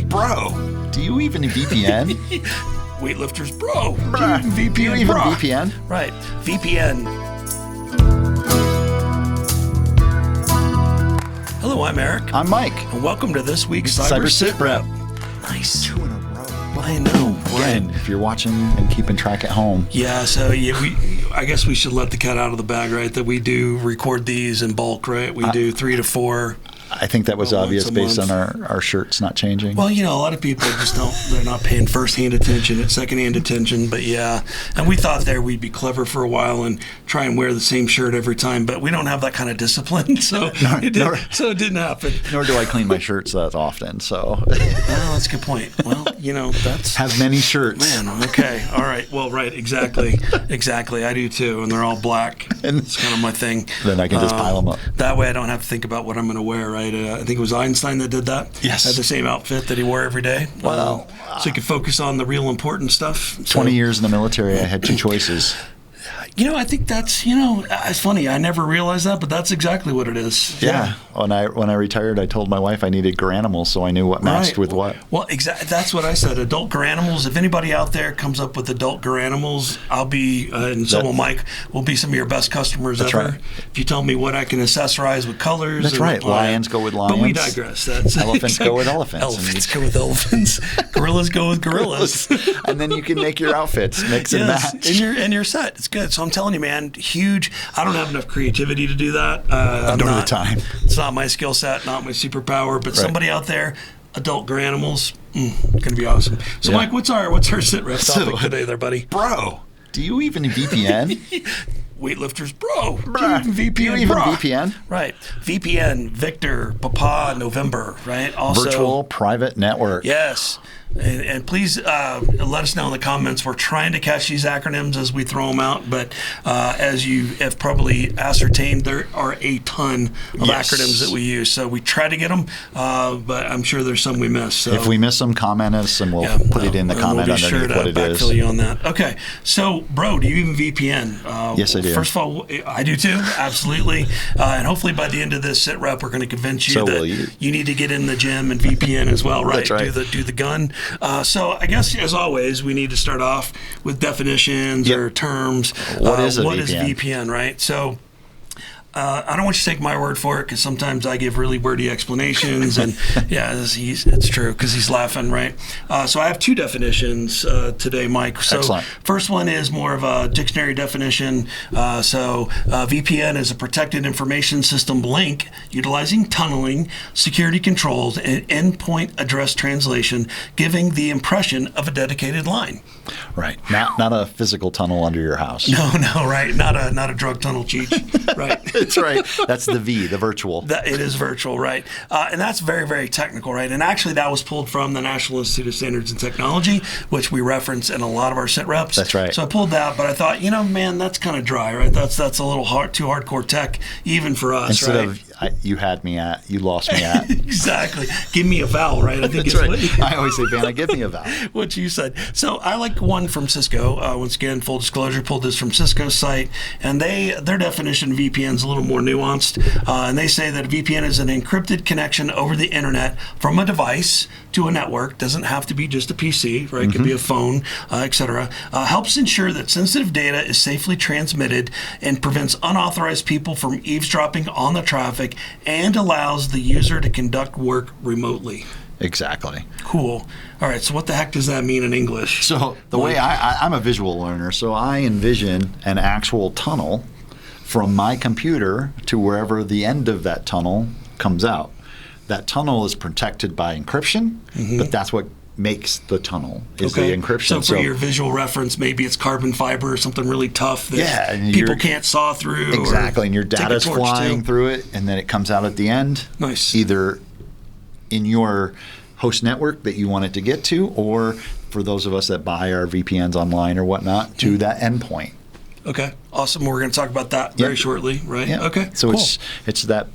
Bro, do you even VPN? Weightlifters, bro. Bruh, do you even VPN? Right. VPN. Hello, I'm Eric. I'm Mike. And welcome to this week's Cyber Sitrep. Sitrep. Nice. 2 in a row. I know. Again, if you're watching and keeping track at home. Yeah, so I guess we should let the cat out of the bag, right? That we do record these in bulk, right? We do 3 to 4. I think that was obvious based month. on our shirts not changing. Well, a lot of people just they're not paying first-hand attention, it's second-hand attention, but yeah. And we thought we'd be clever for a while and try and wear the same shirt every time, but we don't have that kind of discipline, so it didn't happen. Nor do I clean my shirts that often, so. Well, that's a good point. Well, that's... Have many shirts. Man, okay. All right. Well, right, exactly. Exactly. I do too, and they're all black. And it's kind of my thing. Then I can just pile them up. That way I don't have to think about what I'm going to wear, right? I think it was Einstein that did that. Yes. Had the same outfit that he wore every day. Well, so he could focus on the real important stuff. 20 years in the military, I had 2 choices. I think that's, it's funny. I never realized that, but that's exactly what it is. Yeah. When I retired, I told my wife I needed Garanimals, so I knew what matched with what. Well, exactly. That's what I said. Adult Garanimals. If anybody out there comes up with adult Garanimals, I'll be, and so will Mike, will be some of your best customers ever. Right. If you tell me what I can accessorize with colors. That's right. Lions go with lions. But we digress. Elephants go with elephants. Elephants go with elephants. Gorillas go with gorillas. And then you can make your outfits, mix and match. And you're set. It's good. So I'm telling you, man, huge. I don't have enough creativity to do that. I don't have the time. It's not my skill set, not my superpower, but somebody out there, adult Garanimals, going to be awesome. So, Mike, what's our Sitrep topic today there, buddy? Bro, do you even VPN? Weightlifters, bro. Bruh, do you even VPN? Right. VPN, Victor, Papa, November, right? Also, virtual private network. Yes. And please let us know in the comments. We're trying to catch these acronyms as we throw them out, but as you have probably ascertained, there are a ton of acronyms that we use. So we try to get them, but I'm sure there's some we miss. So. If we miss them, comment us, and we'll put it in the comment underneath what it is. We'll be sure to backfill you on that. Okay. So, bro, do you even VPN? Yes, I do. First of all, I do too. Absolutely. And hopefully by the end of this Sitrep, we're going to convince you that you need to get in the gym and VPN as well, right? That's right. Do the gun. So I guess, as always, we need to start off with definitions or terms. What is VPN, right? So I don't want you to take my word for it, because sometimes I give really wordy explanations, and it's true because he's laughing, right? So I have 2 definitions today, Mike. So excellent. First one is more of a dictionary definition. VPN is a protected information system link utilizing tunneling, security controls, and endpoint address translation, giving the impression of a dedicated line. Right. Not a physical tunnel under your house. No, right. Not a drug tunnel, Cheech. Right. That's right. That's the V, the virtual. It is virtual, right? And that's very, very technical, right? And actually, that was pulled from the National Institute of Standards and Technology, which we reference in a lot of our Sitreps. That's right. So I pulled that, but I thought, man, that's kind of dry, right? That's a little too hardcore tech, even for us, Instead right? of you had me at, you lost me at. Exactly. Give me a vowel, right? I think That's right. I always say, Vanna, give me a vowel. What you said. So I like one from Cisco. Once again, full disclosure, pulled this from Cisco's site, and their definition of VPN is a little more nuanced. And they say that a VPN is an encrypted connection over the internet from a device to a network. Doesn't have to be just a PC, right? It could be a phone, etc. Helps ensure that sensitive data is safely transmitted and prevents unauthorized people from eavesdropping on the traffic, and allows the user to conduct work remotely. Exactly. Cool. All right, so what the heck does that mean in English? So the way I'm a visual learner, so I envision an actual tunnel from my computer to wherever the end of that tunnel comes out. That tunnel is protected by encryption, but that's what makes the tunnel is the encryption. So for your visual reference, maybe it's carbon fiber or something really tough that people can't saw through. Exactly, and your data's flying through it, and then it comes out at the end. Nice. Either in your host network that you want it to get to, or for those of us that buy our VPNs online or whatnot, to that endpoint. Okay, awesome. We're going to talk about that very shortly, right? Yep. Okay, so cool. it's that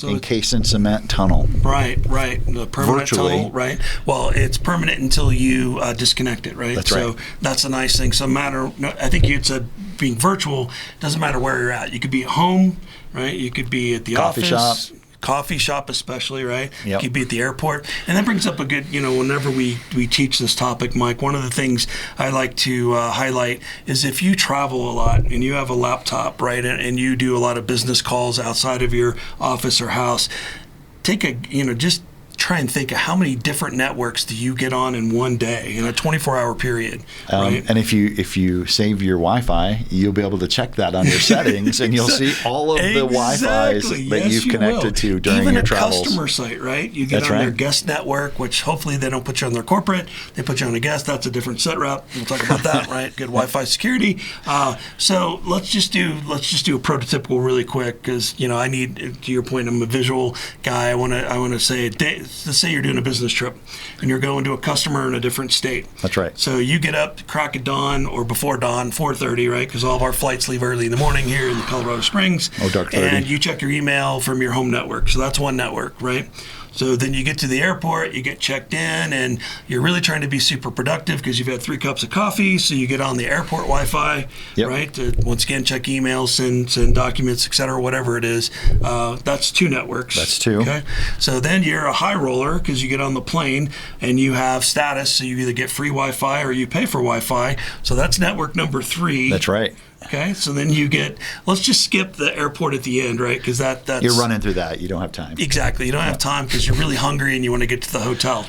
encased in cement tunnel. Right. The permanent tunnel, right? Well, it's permanent until you disconnect it, right? That's right. So that's a nice thing. So I think you had said being virtual, doesn't matter where you're at. You could be at home, right? You could be at the coffee office. Shop. coffee shop especially, right? Yep. Could be at the airport. And that brings up a good, whenever we teach this topic, Mike, one of the things I like to highlight is if you travel a lot and you have a laptop, right, and you do a lot of business calls outside of your office or house, take just try and think of how many different networks do you get on in one day in a 24-hour period, right? And if you save your Wi-Fi, you'll be able to check that on your settings, and you'll see all of the Wi-Fis that you've connected to during Even your a travels. Customer site, right? You get That's on right. their guest network, which hopefully they don't put you on their corporate. They put you on a guest. That's a different set rep. We'll talk about that, right? Good Wi-Fi security. So let's just do a prototypical really quick, because I need, to your point, I'm a visual guy. I want to say let's say you're doing a business trip and you're going to a customer in a different state. That's right. So you get up crack of dawn or before dawn, 4:30, right? Because all of our flights leave early in the morning here in the Colorado Springs. Dark 30. And you check your email from your home network. So that's one network, right? So then you get to the airport, you get checked in, and you're really trying to be super productive because you've had 3 cups of coffee. So you get on the airport Wi-Fi, right? To, once again, check emails, send documents, et cetera, whatever it is. That's 2 networks. That's 2. Okay. So then you're a high roller because you get on the plane and you have status. So you either get free Wi-Fi or you pay for Wi-Fi. So that's network number 3. That's right. Okay, so then you get, let's just skip the airport at the end, right? Because that's... You're running through that. You don't have time. Exactly. You don't have time because you're really hungry and you want to get to the hotel.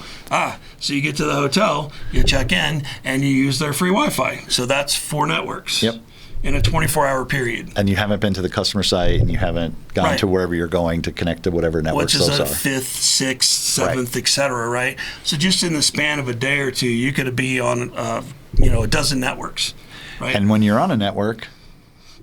So you get to the hotel, you check in, and you use their free Wi-Fi. So that's 4 networks. Yep. In a 24-hour period. And you haven't been to the customer site, and you haven't gone Right. to wherever you're going to connect to whatever networks Which is those a are. 5th, 6th, 7th, et cetera, right? So just in the span of a day or two, you could be on, a dozen networks, right? And when you're on a network,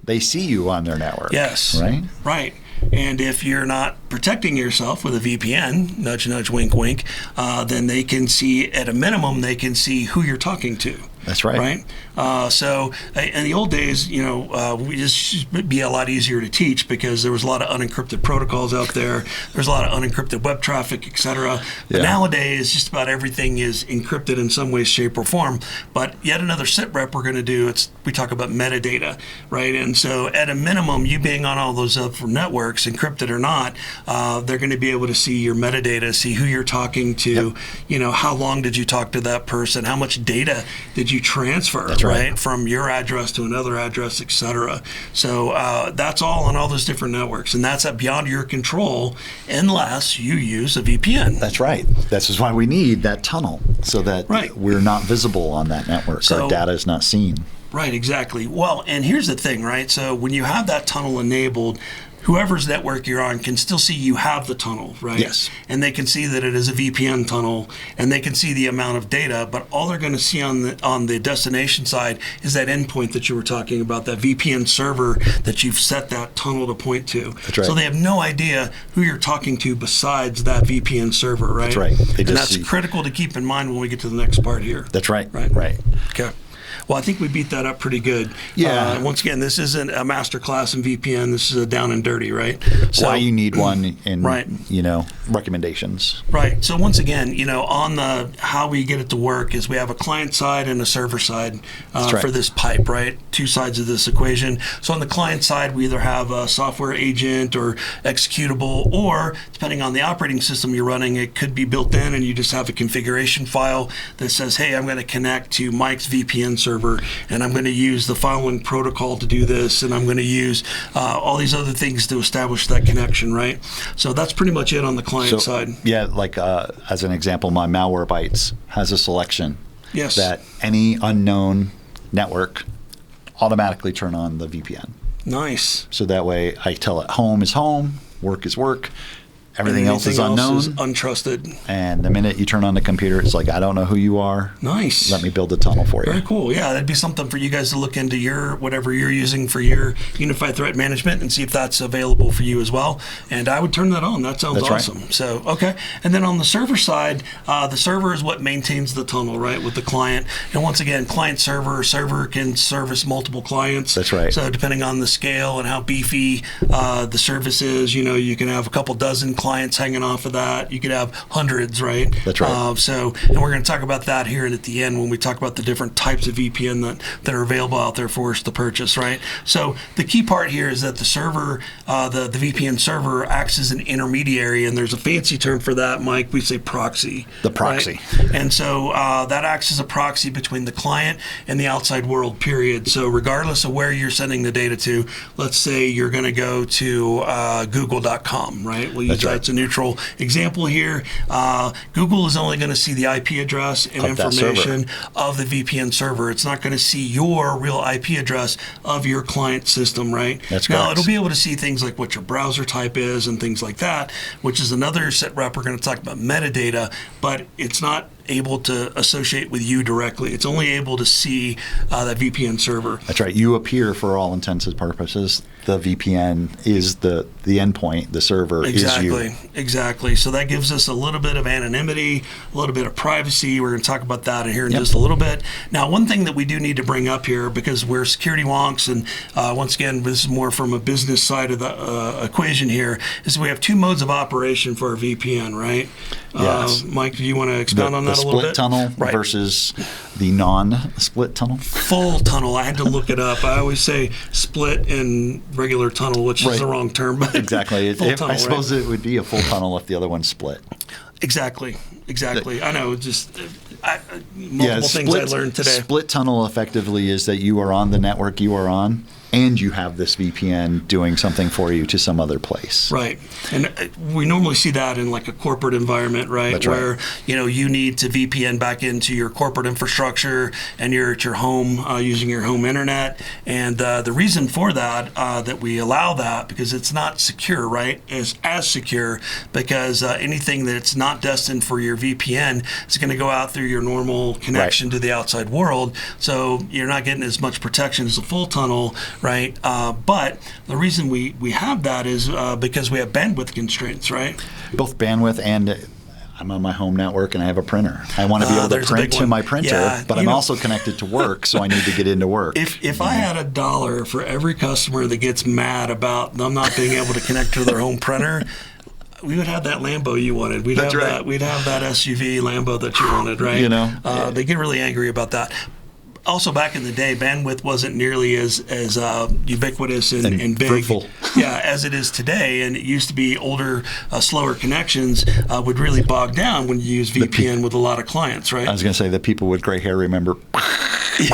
they see you on their network. Yes. Right? Right. And if you're not protecting yourself with a VPN, nudge, nudge, wink, wink, then they can see, at a minimum, they can see who you're talking to. That's right. Right. So in the old days, this would be a lot easier to teach because there was a lot of unencrypted protocols out there. There's a lot of unencrypted web traffic, et cetera. But nowadays, just about everything is encrypted in some way, shape, or form. But yet another sitrep we're going to do, we talk about metadata, right? And so at a minimum, you being on all those other networks, encrypted or not, they're going to be able to see your metadata, see who you're talking to, how long did you talk to that person, how much data did you transfer, That's right. from your address to another address, et cetera. So that's all on all those different networks, and that's beyond your control unless you use a VPN. That's right. This is why we need that tunnel, so that we're not visible on that network. So, our data is not seen. Right, exactly. Well, and here's the thing, right? So when you have that tunnel enabled, whoever's network you're on can still see you have the tunnel, right? Yes. And they can see that it is a VPN tunnel, and they can see the amount of data, but all they're going to see on the destination side is that endpoint that you were talking about, that VPN server that you've set that tunnel to point to. That's right. So they have no idea who you're talking to besides that VPN server, right? That's right. And that's critical to keep in mind when we get to the next part here. That's right. Right. Okay. Well, I think we beat that up pretty good. Yeah. Once again, this isn't a master class in VPN. This is a down and dirty, right? So, why you need one in, right. recommendations. Right. So once again, on the how we get it to work is we have a client side and a server side for this pipe, right? 2 sides of this equation. So on the client side, we either have a software agent or executable, or depending on the operating system you're running, it could be built in and you just have a configuration file that says, hey, I'm going to connect to Mike's VPN server, and I'm going to use the following protocol to do this, and I'm going to use all these other things to establish that connection, right? So that's pretty much it on the client side. Yeah, like as an example, my Malwarebytes has a selection that any unknown network automatically turn on the VPN. Nice. So that way I tell it home is home, work is work. Everything else is unknown. Else is untrusted. And the minute you turn on the computer, it's like, I don't know who you are. Nice. Let me build a tunnel for you. Very cool. Yeah, that'd be something for you guys to look into whatever you're using for your unified threat management and see if that's available for you as well. And I would turn that on. That sounds awesome. Right. So, okay. And then on the server side, the server is what maintains the tunnel, right, with the client. And once again, server can service multiple clients. That's right. So depending on the scale and how beefy the service is, you can have a couple dozen clients clients hanging off of that. You could have hundreds, right? That's right. And we're going to talk about that here at the end when we talk about the different types of VPN that are available out there for us to purchase, right? So the key part here is that the server, the VPN server acts as an intermediary, and there's a fancy term for that, Mike. We say proxy. The proxy. Right? And so that acts as a proxy between the client and the outside world, period. So regardless of where you're sending the data to, let's say you're going to go to google.com, right? We'll use that's a neutral example here. Google is only going to see the IP address and information of the VPN server. It's not going to see your real IP address of your client system, right? That's correct. Now, it'll be able to see things like what your browser type is and things like that, which is another sitrep. We're going to talk about metadata, but it's not able to associate with you directly. It's only able to see that VPN server. That's right. You appear for all intents and purposes. The VPN is the endpoint. The server is you. Exactly. So that gives us a little bit of anonymity, a little bit of privacy. We're going to talk about that here in just a little bit. Now, one thing that we do need to bring up here, because we're security wonks, and once again, this is more from a business side of the equation here, is we have two modes of operation for our VPN, right? Yes. Mike, do you want to expound on that a little bit? The split tunnel versus the non-split tunnel? Full tunnel. I had to look it up. I always say split and regular tunnel, which is the wrong term. But exactly. Tunnel, I suppose it would be a full tunnel if the other one's split. Exactly. I know. Just multiple things I learned today. Split tunnel effectively is that you are on the network you are on, and you have this VPN doing something for you to some other place. Right. And we normally see that in like a corporate environment, right? That's where, right. You need to VPN back into your corporate infrastructure, and you're at your home using your home internet. And the reason for that, that we allow that, because it's not secure, right? It's as secure because anything that's not destined for your VPN is going to go out through your normal connection to the outside world. So you're not getting as much protection as a full tunnel, right? But the reason we have that is because we have bandwidth constraints, right? Both bandwidth and I'm on my home network and I have a printer. I want to be able to print to my printer, but I'm also connected to work, so I need to get into work. If I had $1 for every customer that gets mad about them not being able to connect to their home printer, we would have that Lambo you wanted. We'd have that SUV Lambo that you wanted, right? They get really angry about that. Also, back in the day, bandwidth wasn't nearly as ubiquitous and big, fruitful. as it is today. And it used to be older, slower connections would really bog down when you use VPN with a lot of clients, right? I was going to say that people with gray hair remember.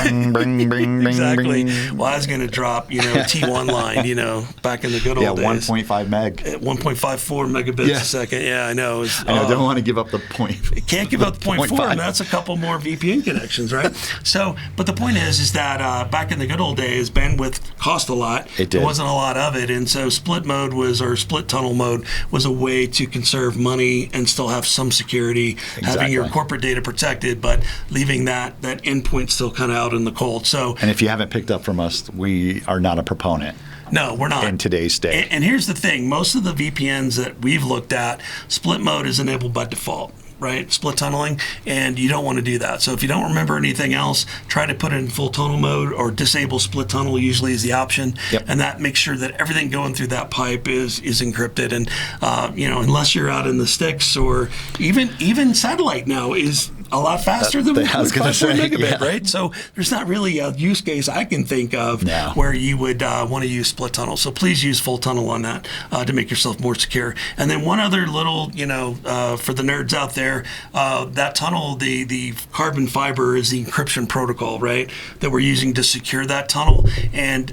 Bing, bing, bing, exactly. bing. Well, I was going to drop, T1 line, back in the good old days. 1.5 meg. 1.54 megabits a second. Yeah, I know. I don't want to give up the point. Can't give up the 0.4, and that's a couple more VPN connections, right? So, but the point is that back in the good old days, bandwidth cost a lot. It did. There wasn't a lot of it, and so split tunnel mode was a way to conserve money and still have some security, having your corporate data protected, but leaving that endpoint still kind of out in the cold. So, and if you haven't picked up from us, we are not a proponent. No, we're not. In today's day. And here's the thing. Most of the VPNs that we've looked at, split mode is enabled by default, right? Split tunneling, and you don't want to do that. So if you don't remember anything else, try to put it in full tunnel mode or disable split tunnel usually is the option. Yep. And that makes sure that everything going through that pipe is encrypted. And, unless you're out in the sticks or even satellite now is a lot faster than 1.54 megabit, right? So there's not really a use case I can think of where you would want to use split tunnel. So please use full tunnel on that to make yourself more secure. And then one other little, for the nerds out there, that tunnel, the carbon fiber is the encryption protocol, right, that we're using to secure that tunnel. And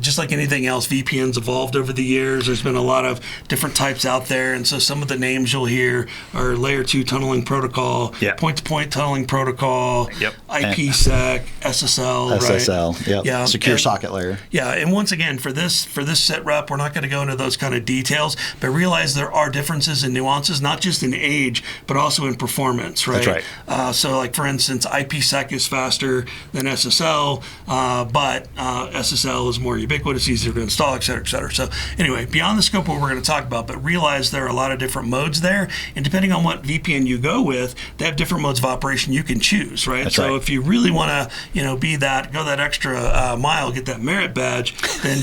just like anything else, VPNs evolved over the years. There's been a lot of different types out there. And so some of the names you'll hear are layer 2 tunneling protocol, point-to-point tunneling protocol, IPsec, SSL, right? SSL, yeah, secure socket layer. Yeah, and once again, for this sitrep, we're not going to go into those kind of details, but realize there are differences and nuances, not just in age, but also in performance, right? That's right. So, like, for instance, IPsec is faster than SSL, but SSL is more ubiquitous, easier to install, et cetera, et cetera. So, anyway, beyond the scope of what we're going to talk about, but realize there are a lot of different modes there, and depending on what VPN you go with, they have different modes modes of operation you can choose, right? That's so right. if you really want to, go that extra mile, get that merit badge, then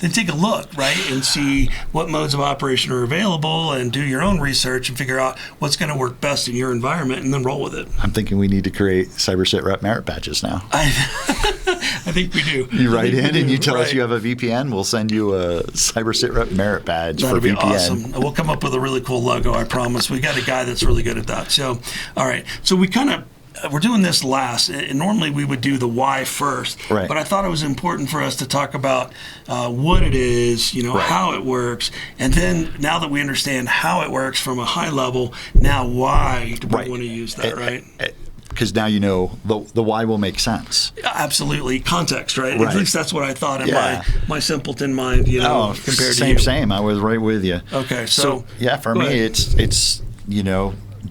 then take a look, right, and see what modes of operation are available, and do your own research and figure out what's going to work best in your environment, and then roll with it. I'm thinking we need to create Cyber Sitrep merit badges now. I think we do. You write in and you tell us you have a VPN, we'll send you a Cyber Sitrep merit badge That'd for be VPN. awesome. We'll come up with a really cool logo, I promise. We got a guy that's really good at that. So, all right. So we're doing this last, and normally we would do the why first. Right. But I thought it was important for us to talk about what it is, Right. how it works, and then now that we understand how it works from a high level, now why do we Right. want to use that, right? Because now you know the why will make sense. Absolutely, context, right? Right. At least that's what I thought in Yeah. my simpleton mind, compared to you. Same. I was right with you. Okay, So yeah, for go me, ahead. it's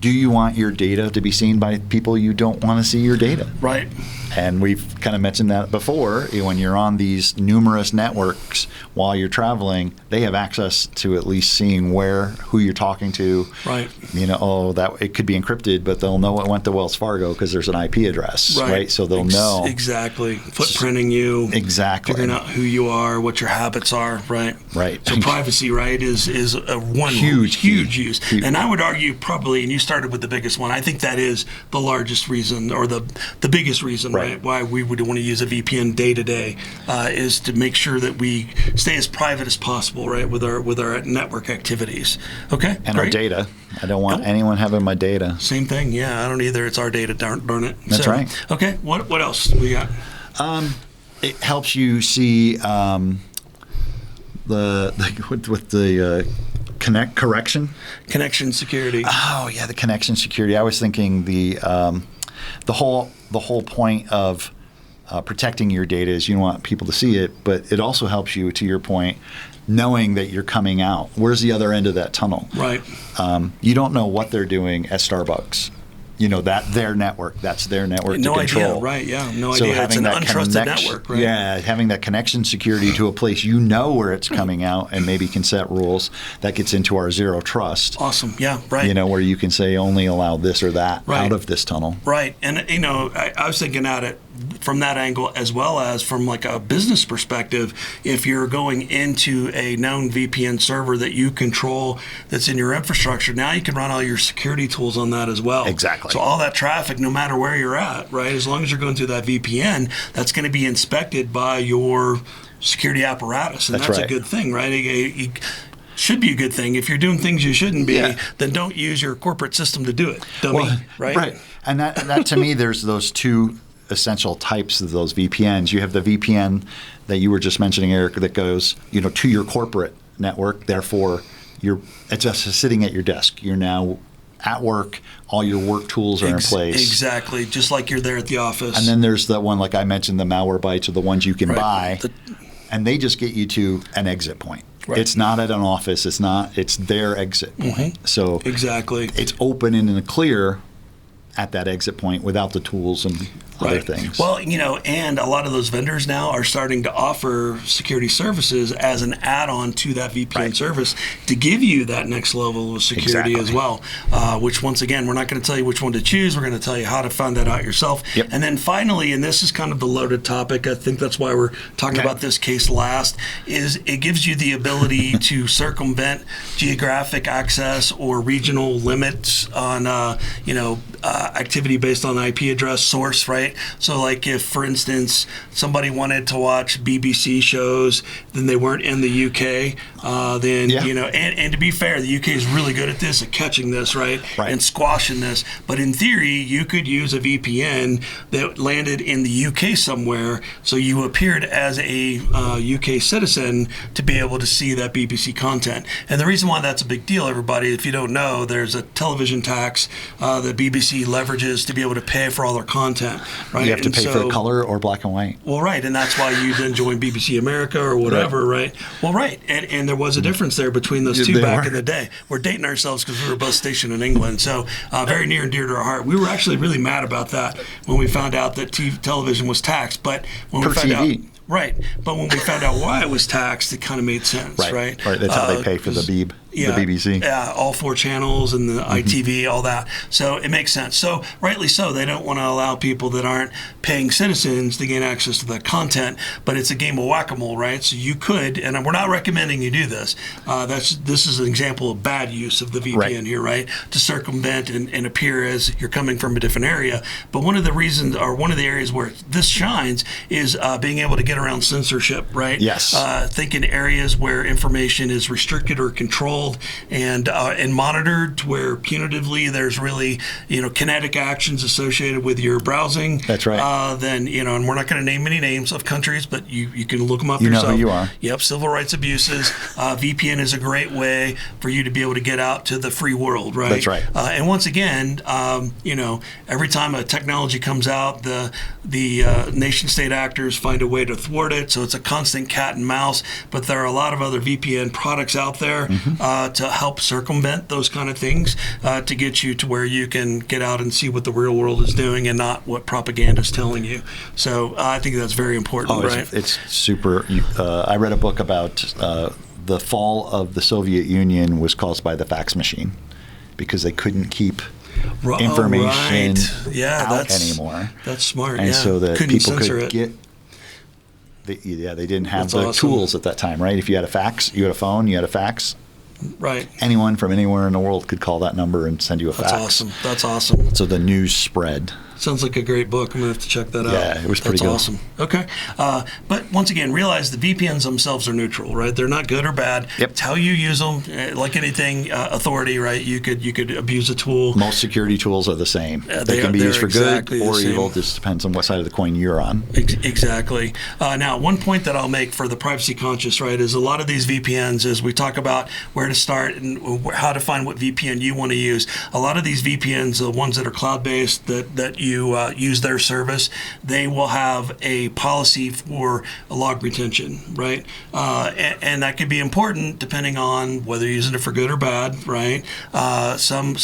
do you want your data to be seen by people you don't want to see your data? Right. And we've kind of mentioned that before. When you're on these numerous networks while you're traveling, they have access to at least seeing who you're talking to. Right. That it could be encrypted, but they'll know it went to Wells Fargo because there's an IP address, right? So they'll know. Exactly. Footprinting you. Exactly. Figuring out who you are, what your habits are, right? Right. So privacy, right, is a one Huge use. Huge. And I would argue probably, and you started with the biggest one, I think that is the largest reason, or the biggest reason, right, why we would want to use a VPN day to day, is to make sure that we stay as private as possible, right, with our network activities. Okay. And great. our data. I don't want anyone having my data. Same thing. Yeah, I don't either. It's our data. Darn it. That's right. Okay. What else we got? It helps you see connection security. Oh yeah, the connection security. I was thinking the whole point of protecting your data is you don't want people to see it, but it also helps you, to your point, knowing that you're coming out. Where's the other end of that tunnel? Right. You don't know what they're doing at Starbucks. That's their network to control. No idea, right? Yeah, no So idea. It's an having that untrusted network, right? Yeah, having that connection security to a place you know where it's coming out, and maybe can set rules that gets into our zero trust. Awesome. Yeah, right. Where you can say only allow this or that out of this tunnel. Right. And I was thinking at it from that angle, as well as from like a business perspective. If you're going into a known VPN server that you control, that's in your infrastructure, now you can run all your security tools on that as well. Exactly. So all that traffic, no matter where you're at, right, as long as you're going through that VPN, that's going to be inspected by your security apparatus, and that's right. a good thing, right? It should be a good thing. If you're doing things you shouldn't be, then don't use your corporate system to do it, dummy. Right. Right. And that to me, there's those two essential types of those VPNs. You have the VPN that you were just mentioning, Eric, that goes, to your corporate network. Therefore, it's just sitting at your desk. You're now at work. All your work tools are in place. Exactly, just like you're there at the office. And then there's the one, like I mentioned, the malware bytes are the ones you can buy, and they just get you to an exit point. Right. It's not at an office. It's their exit point. Mm-hmm. So exactly, it's open and in the clear at that exit point without the tools and other things. Well, and a lot of those vendors now are starting to offer security services as an add-on to that VPN service to give you that next level of security as well, which once again, we're not going to tell you which one to choose. We're going to tell you how to find that out yourself. Yep. And then finally, and this is kind of the loaded topic, I think that's why we're talking about this case last, is it gives you the ability to circumvent geographic access or regional limits on, activity based on IP address source, right? So like if, for instance, somebody wanted to watch BBC shows, then they weren't in the UK, and to be fair, the UK is really good at this, at catching this, right? And squashing this. But in theory, you could use a VPN that landed in the UK somewhere, so you appeared as a UK citizen to be able to see that BBC content. And the reason why that's a big deal, everybody, if you don't know, there's a television tax that BBC leverages to be able to pay for all their content, right? You have to pay for color or black and white. Well, right, and that's why you then join BBC America or whatever, right? Well, right, and there was a difference there between those two back in the day. We're dating ourselves because we were both stationed in England, so very near and dear to our heart. We were actually really mad about that when we found out that television was taxed, but when we found out... Right, but when we found out why it was taxed, it kind of made sense, right? Right, that's how they pay for the Beeb. Yeah, the BBC. Yeah, all 4 channels and the ITV, all that. So it makes sense. So rightly so, they don't want to allow people that aren't paying citizens to gain access to that content. But it's a game of whack-a-mole, right? So you could, and we're not recommending you do this. This is an example of bad use of the VPN here, right? To circumvent and appear as you're coming from a different area. But one of the reasons, or one of the areas where this shines, is being able to get around censorship, right? Yes. Think in areas where information is restricted or controlled and monitored, to where punitively there's really kinetic actions associated with your browsing. That's right. Then and we're not going to name any names of countries, but you can look them up yourself. You know who you are. Yep, civil rights abuses. VPN is a great way for you to be able to get out to the free world, right? That's right. And once again, every time a technology comes out, the nation-state actors find a way to thwart it. So it's a constant cat and mouse. But there are a lot of other VPN products out there to help circumvent those kind of things, to get you to where you can get out and see what the real world is doing and not what propaganda is telling you. So I think that's very important, right? It's super. I read a book about the fall of the Soviet Union was caused by the fax machine, because they couldn't keep information out anymore. That's smart. And so that couldn't people could get. They didn't have the tools at that time, right? If you had a fax, you had a phone, you had a fax. Right. Anyone from anywhere in the world could call that number and send you a fax. That's awesome. So the news spread. Sounds like a great book. I'm going to have to check that out. Yeah, it was pretty good. That's awesome. Okay. But once again, realize the VPNs themselves are neutral, right? They're not good or bad. Yep. It's how you use them. Like anything, authority, right? You could abuse a tool. Most security tools are the same. They can be used for good or evil. Just depends on what side of the coin you're on. Exactly. Now, one point that I'll make for the privacy conscious, right, is a lot of these VPNs, as we talk about where to start and how to find what VPN you want to use, a lot of these VPNs, the ones that are cloud-based, that you use their service, they will have a policy for log retention, right? And that could be important depending on whether you're using it for good or bad, right? Some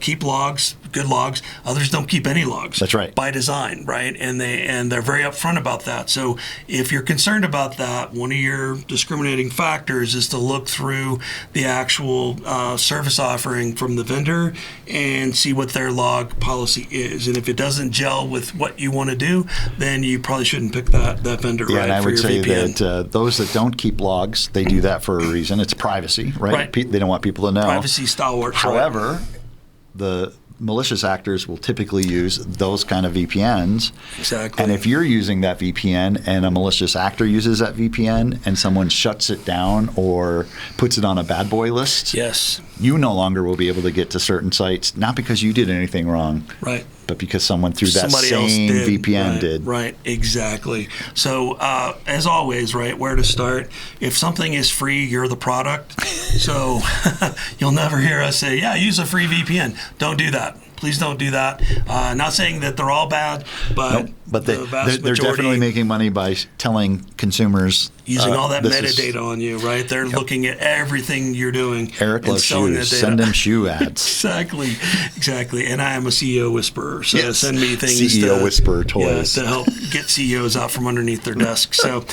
keep logs, good logs. Others don't keep any logs. That's right. By design, right? And they're very upfront about that. So if you're concerned about that, one of your discriminating factors is to look through the actual service offering from the vendor and see what their log policy is. And if it doesn't gel with what you want to do, then you probably shouldn't pick that vendor, right? And I would say VPN. that those that don't keep logs, they do that for a reason. It's privacy, right? They don't want people to know. Privacy stalwarts. However, the malicious actors will typically use those kind of VPNs. Exactly. And if you're using that VPN and a malicious actor uses that VPN and someone shuts it down or puts it on a bad boy list, yes, you no longer will be able to get to certain sites, not because you did anything wrong, right, but because someone through that Somebody same else did. VPN did. Right, exactly. So as always, right, where to start? If something is free, you're the product. So you'll never hear us say, yeah, use a free VPN. Don't do that. Please don't do that. Not saying that they're all bad, but, but the vast they're majority, definitely making money by telling consumers using all that metadata on you, right? They're looking at everything you're doing. Eric loves shoes. Send them shoe ads. Exactly. And I am a CEO whisperer, so send me things. CEO whisperer toys to help get CEOs out from underneath their desks. So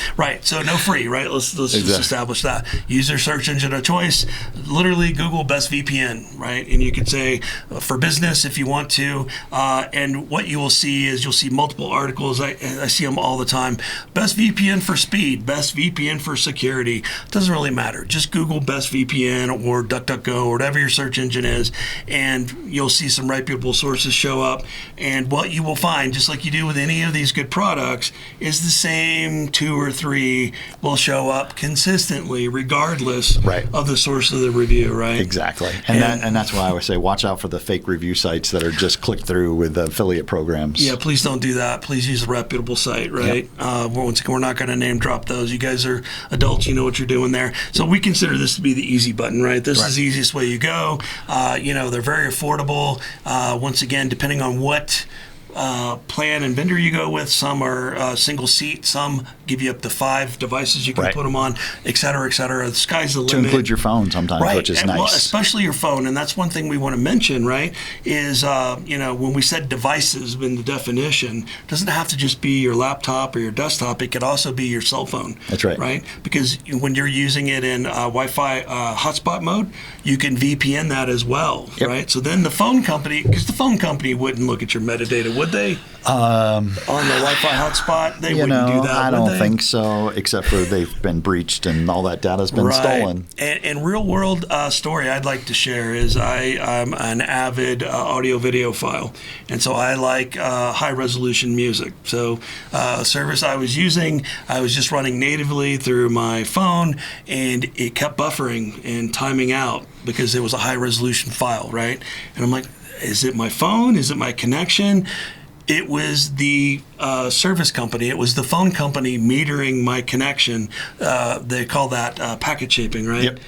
so no free, right? Let's just establish that. Use their search engine of choice. Literally Google best VPN, right? And you could say for business if you want to. And what you will see is you'll see multiple articles. I see them all the time. Best VPN for speed. Best VPN for security. Doesn't really matter. Just Google best VPN or DuckDuckGo or whatever your search engine is, and you'll see some reputable sources show up. And what you will find, just like you do with any of these good products, is the same 2 or 3 will show up consistently, regardless of the source of the review, right? Exactly. And that's why I would say watch out for the fake review sites that are just click through with affiliate programs. Yeah, please don't do that. Please use a reputable site, right? Yep. Once again, we're not going to name drop those. You guys are adults, you know what you're doing there. So we consider this to be the easy button, right? This is the easiest way you go. They're very affordable. Once again, depending on what plan and vendor you go with. Some are single seat. Some give you up to 5 devices you can Right. put them on, et cetera, et cetera. The sky's the limit. To include your phone sometimes, Right. which is And, nice. well, especially your phone. And that's one thing we want to mention, right, is, when we said devices in the definition, it doesn't have to just be your laptop or your desktop. It could also be your cell phone. That's right. Right? Because when you're using it in Wi-Fi hotspot mode, you can VPN that as well, Yep. right? So then the phone company, because the phone company wouldn't look at your metadata, would they? On the Wi-Fi hotspot, they wouldn't do that. I would don't they? think so, except for they've been breached and all that data's been stolen. And real world story I'd like to share is I'm an avid audio video file, and so I like high resolution music. So service I was using, I was just running natively through my phone, and it kept buffering and timing out because it was a high resolution file, right? And I'm like, is it my phone? Is it my connection? It was the service company. It was the phone company metering my connection. They call that packet shaping, right? Yep.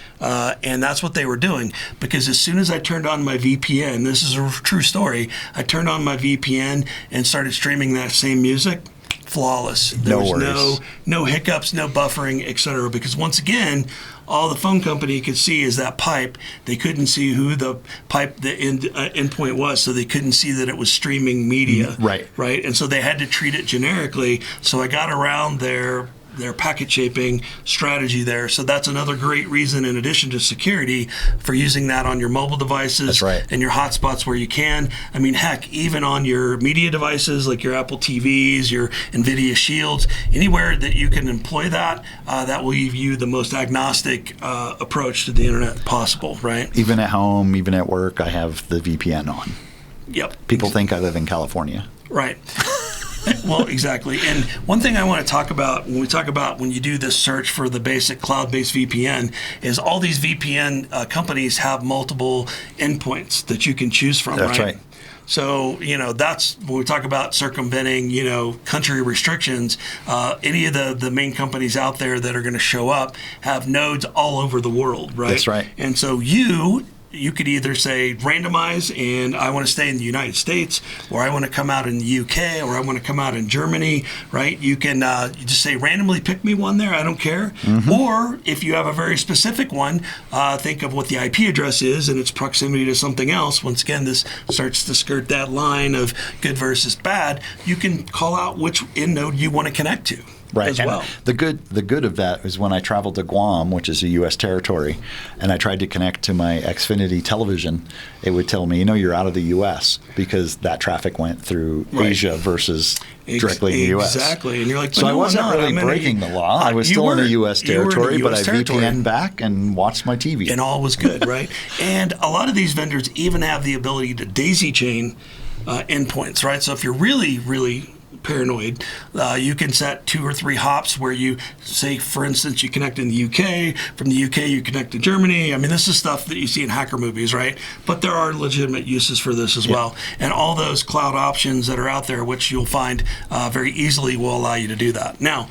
And that's what they were doing. Because as soon as I turned on my VPN, this is a true story, I turned on my VPN and started streaming that same music. Flawless. There was worries. no hiccups, no buffering, etc. Because once again, all the phone company could see is that pipe. They couldn't see who the pipe, the endpoint was, so they couldn't see that it was streaming media. Right. Right. And so they had to treat it generically. So I got around their packet shaping strategy there. So that's another great reason, in addition to security, for using that on your mobile devices. That's right. And your hotspots where you can. I mean, heck, even on your media devices like your Apple TVs, your NVIDIA Shields, anywhere that you can employ that, that will give you the most agnostic approach to the internet possible, right? Even at home, even at work, I have the VPN on. Yep. People think I live in California. Right. Well, exactly. And one thing I want to talk about when we talk about when you do this search for the basic cloud-based VPN is all these VPN companies have multiple endpoints that you can choose from, That's right. So, that's when we talk about circumventing, country restrictions. Any of the main companies out there that are going to show up have nodes all over the world, right? That's right. And so you could either say randomize and I want to stay in the United States, or I want to come out in the UK, or I want to come out in Germany, right? You can you just say randomly pick me one there, I don't care. Mm-hmm. Or if you have a very specific one, think of what the IP address is and its proximity to something else. Once again, this starts to skirt that line of good versus bad. You can call out which end node you want to connect to. Right. As well. And the good of that is when I traveled to Guam, which is a U.S. territory, and I tried to connect to my Xfinity television, it would tell me, you're out of the U.S. because that traffic went through Asia versus directly in the U.S. Exactly. And you're like, so I wasn't really breaking the law. I was still in a U.S. territory, but I VPN back and watched my TV. And all was good, right? And a lot of these vendors even have the ability to daisy chain endpoints, right? So if you're really, really paranoid, you can set 2 or 3 hops where you say, for instance, you connect in the UK, from the UK you connect to Germany. I mean, this is stuff that you see in hacker movies, right? But there are legitimate uses for this as well. And all those cloud options that are out there, which you'll find very easily, will allow you to do that. Now,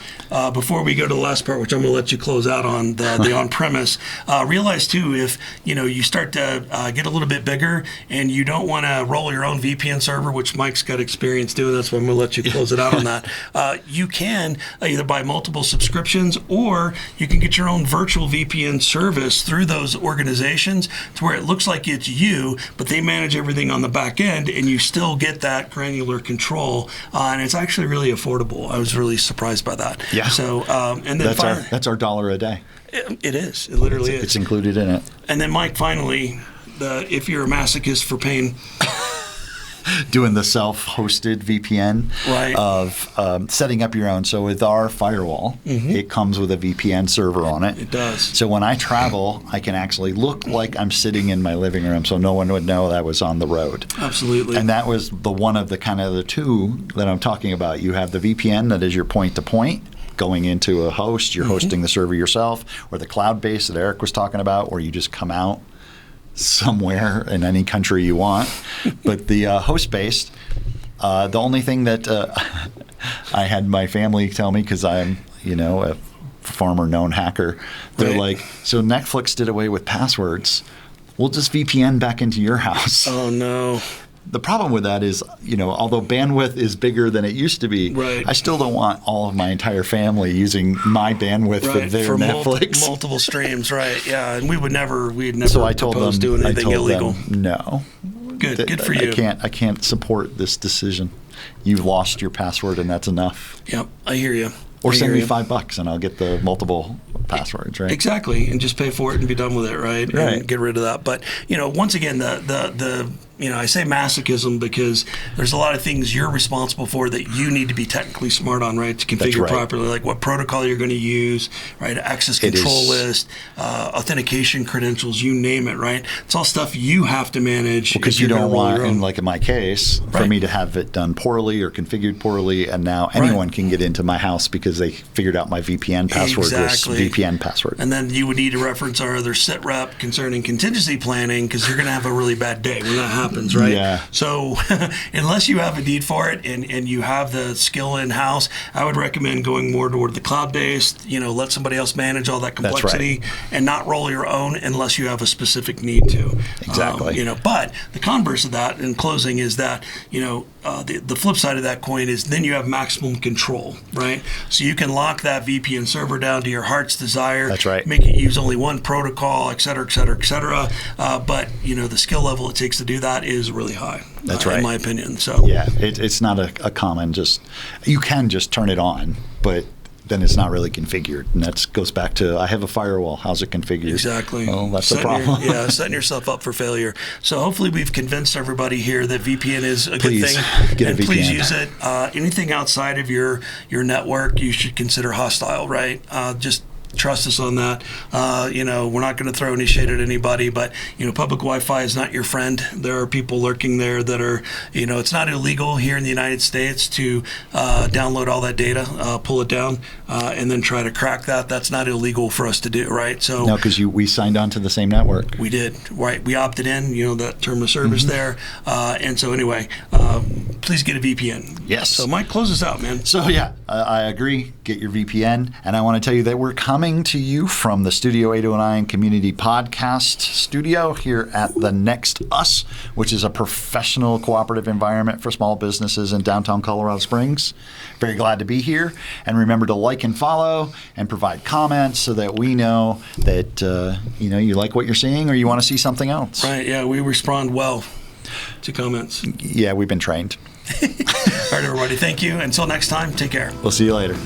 before we go to the last part, which I'm going to let you close out on, the on-premise, realize too, if you start to get a little bit bigger and you don't want to roll your own VPN server, which Mike's got experience doing, that's why I'm going to let you close it out on that. You can either buy multiple subscriptions, or you can get your own virtual VPN service through those organizations to where it looks like it's you, but they manage everything on the back end, and you still get that granular control. And it's actually really affordable. I was really surprised by that. Yeah. So, and then that's our $1 a day. It is. It literally is. It's included in it. And then, Mike, finally, if you're a masochist for pain. Doing the self-hosted VPN right. of setting up your own. So with our firewall, it comes with a VPN server on it. It does. So when I travel, I can actually look like I'm sitting in my living room, so no one would know that I was on the road. Absolutely. And that was one of the two that I'm talking about. You have the VPN that is your point-to-point, going into a host. You're hosting the server yourself, or the cloud-based that Eric was talking about, where you just come out somewhere in any country you want. But the host-based, the only thing that I had my family tell me, because I'm a former known hacker, they're like, so Netflix did away with passwords, we'll just VPN back into your house. Oh no. The problem with that is, although bandwidth is bigger than it used to be, right. I still don't want all of my entire family using my bandwidth for their Netflix. Multiple streams, right? Yeah, and we'd never So I told them, doing anything illegal. No. Good for you. I can't support this decision. You've lost your password, and that's enough. Yep, I hear you. Or send me $5 and I'll get the multiple passwords, right? Exactly, and just pay for it and be done with it, right? Right. And get rid of that. But once again, the I say masochism because there's a lot of things you're responsible for that you need to be technically smart on, right? To configure properly, like what protocol you're going to use, right? Access control list, authentication credentials, you name it, right? It's all stuff you have to manage. Because you don't want, like in my case, for me to have it done poorly or configured poorly, and now anyone can get into my house because they figured out my VPN password was VPN password. And then you would need to reference our other Sitrep concerning contingency planning because you're going to have a really bad day when that happens, right? Yeah. So unless you have a need for it and you have the skill in-house, I would recommend going more toward the cloud-based, let somebody else manage all that complexity and not roll your own unless you have a specific need to. Exactly. But the converse of that in closing is that, the flip side of that coin is then you have maximum control, right? So you can lock that VPN server down to your heart's desire. That's right. Make it use only one protocol, et cetera, et cetera, et cetera. But, the skill level it takes to do that is really high. That's right. In my opinion. So yeah, it's not a common you can just turn it on, but then it's not really configured. And that goes back to, I have a firewall. How's it configured? Exactly. Well, that's the problem. Setting yourself up for failure. So hopefully we've convinced everybody here that VPN is a good thing. Get and a VPN. Please use it. Anything outside of your network, you should consider hostile, right? Just trust us on that. We're not going to throw any shade at anybody, but public Wi-Fi is not your friend. There are people lurking there that are, it's not illegal here in the United States to download all that data, pull it down, and then try to crack that. That's not illegal for us to do, right? So no, because we signed on to the same network. We did, right? We opted in, that term of service there, and so anyway, please get a VPN. Yes. So Mike, close us out, man. So yeah, I agree. Get your VPN, and I want to tell you that we're coming to you from the Studio 809 Community Podcast Studio here at the Next Us, which is a professional cooperative environment for small businesses in downtown Colorado Springs. Very glad to be here, and remember to like and follow and provide comments so that we know that you like what you're seeing or you want to see something else. Right? Yeah, we respond well to comments. Yeah, we've been trained. All right, everybody. Thank you. Until next time, take care. We'll see you later.